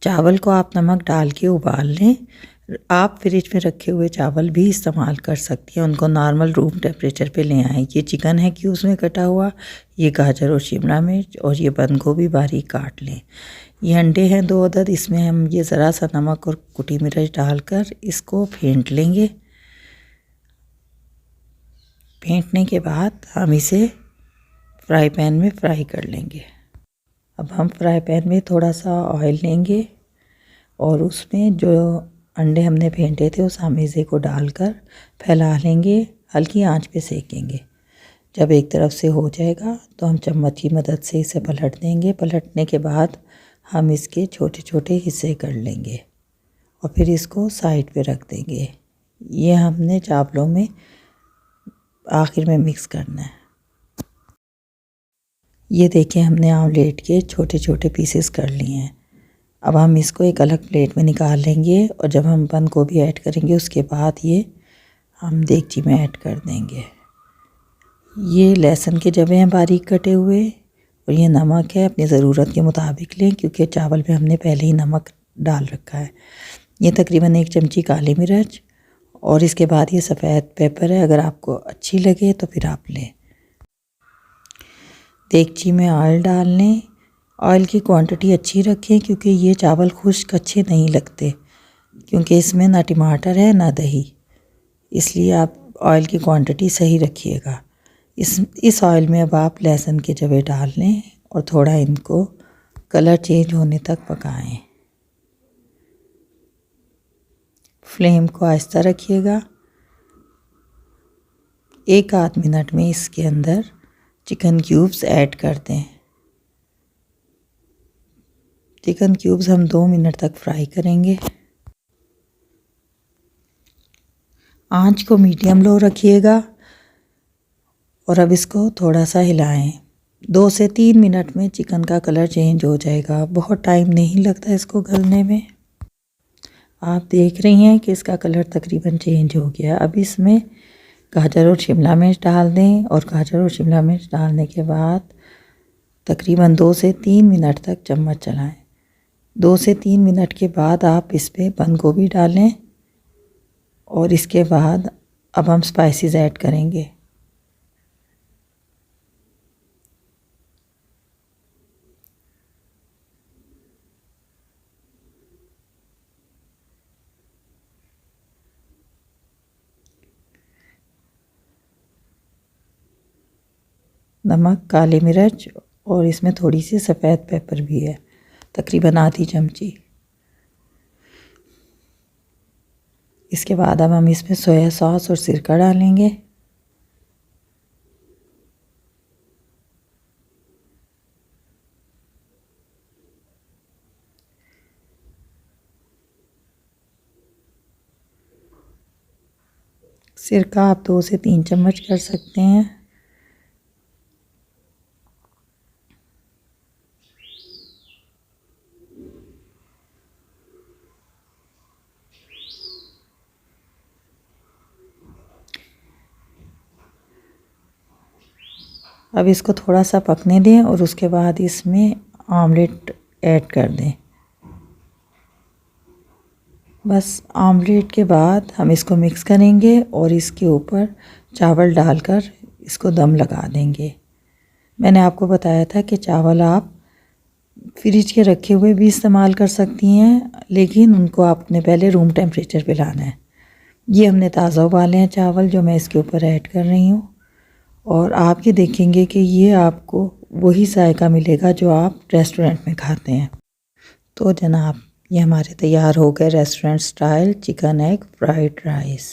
चावल को आप नमक डाल के उबाल लें। आप फ्रिज में रखे हुए चावल भी इस्तेमाल कर सकती हैं, उनको नॉर्मल रूम टेम्परेचर पे ले आएँ। ये चिकन है कि उसमें कटा हुआ, ये गाजर और शिमला मिर्च और ये बंद गोभी बारीक काट लें। ये अंडे हैं 2 अदद, इसमें हम ये ज़रा सा नमक और कुटी मिर्च डालकर इसको फेंट लेंगे। फेंटने के बाद हम इसे फ्राई पैन में फ्राई कर लेंगे। अब हम फ्राई पैन में थोड़ा सा ऑयल लेंगे और उसमें जो अंडे हमने फेंटे थे उस आमेज़े को डालकर फैला लेंगे, हल्की आंच पे सेकेंगे। जब एक तरफ से हो जाएगा तो हम चम्मच की मदद से इसे पलट देंगे। पलटने के बाद हम इसके छोटे छोटे हिस्से कर लेंगे और फिर इसको साइड पे रख देंगे। ये हमने चावलों में आखिर में मिक्स करना है। ये देखिए हमने आमलेट के छोटे छोटे पीसेस कर लिए हैं। अब हम इसको एक अलग प्लेट में निकाल लेंगे और जब हम बंद गोभी ऐड करेंगे उसके बाद ये हम देगची में ऐड कर देंगे। ये लहसुन के जवे हैं बारीक कटे हुए और ये नमक है, अपनी ज़रूरत के मुताबिक लें क्योंकि चावल में हमने पहले ही नमक डाल रखा है। ये तकरीबन 1 चमची काली मिर्च और इसके बाद ये सफ़ेद पेपर है, अगर आपको अच्छी लगे तो फिर आप लें। देगची में ऑयल डाल लें। ऑयल की क्वांटिटी अच्छी रखें क्योंकि ये चावल खुश्क अच्छे नहीं लगते, क्योंकि इसमें ना टमाटर है ना दही, इसलिए आप ऑयल की क्वांटिटी सही रखिएगा। इस ऑयल में अब आप लहसुन के जवे डाल लें और थोड़ा इनको कलर चेंज होने तक पकाएं। फ्लेम को आहिस्ता रखिएगा। 1 आध मिनट में इसके अंदर चिकन क्यूब्स ऐड कर दें। चिकन क्यूब्स हम 2 मिनट तक फ्राई करेंगे। आंच को मीडियम लो रखिएगा और अब इसको थोड़ा सा हिलाएं। 2 से 3 मिनट में चिकन का कलर चेंज हो जाएगा, बहुत टाइम नहीं लगता इसको गलने में। आप देख रही हैं कि इसका कलर तकरीबन चेंज हो गया। अब इसमें गाजर और शिमला मिर्च डाल दें और गाजर और शिमला मिर्च डालने के बाद तकरीबन 2 से 3 मिनट तक चम्मच चलाएं। 2 से 3 मिनट के बाद आप इस पर बंद गोभी डालें और इसके बाद अब हम स्पाइसेस ऐड करेंगे। नमक, काली मिर्च और इसमें थोड़ी सी सफ़ेद पेपर भी है, तकरीबन आधी चमची। इसके बाद अब हम इसमें सोया सॉस और सिरका डालेंगे। सिरका आप 2 से 3 चम्मच कर सकते हैं। अब इसको थोड़ा सा पकने दें और उसके बाद इसमें ऑमलेट ऐड कर दें। बस ऑमलेट के बाद हम इसको मिक्स करेंगे और इसके ऊपर चावल डालकर इसको दम लगा देंगे। मैंने आपको बताया था कि चावल आप फ्रिज के रखे हुए भी इस्तेमाल कर सकती हैं, लेकिन उनको आपने पहले रूम टेम्परेचर पे लाना है। ये हमने ताज़ा उबाले हैं चावल जो मैं इसके ऊपर ऐड कर रही हूँ और आप ये देखेंगे कि ये आपको वही जायका मिलेगा जो आप रेस्टोरेंट में खाते हैं। तो जनाब, ये हमारे तैयार हो गए restaurant style chicken egg fried rice.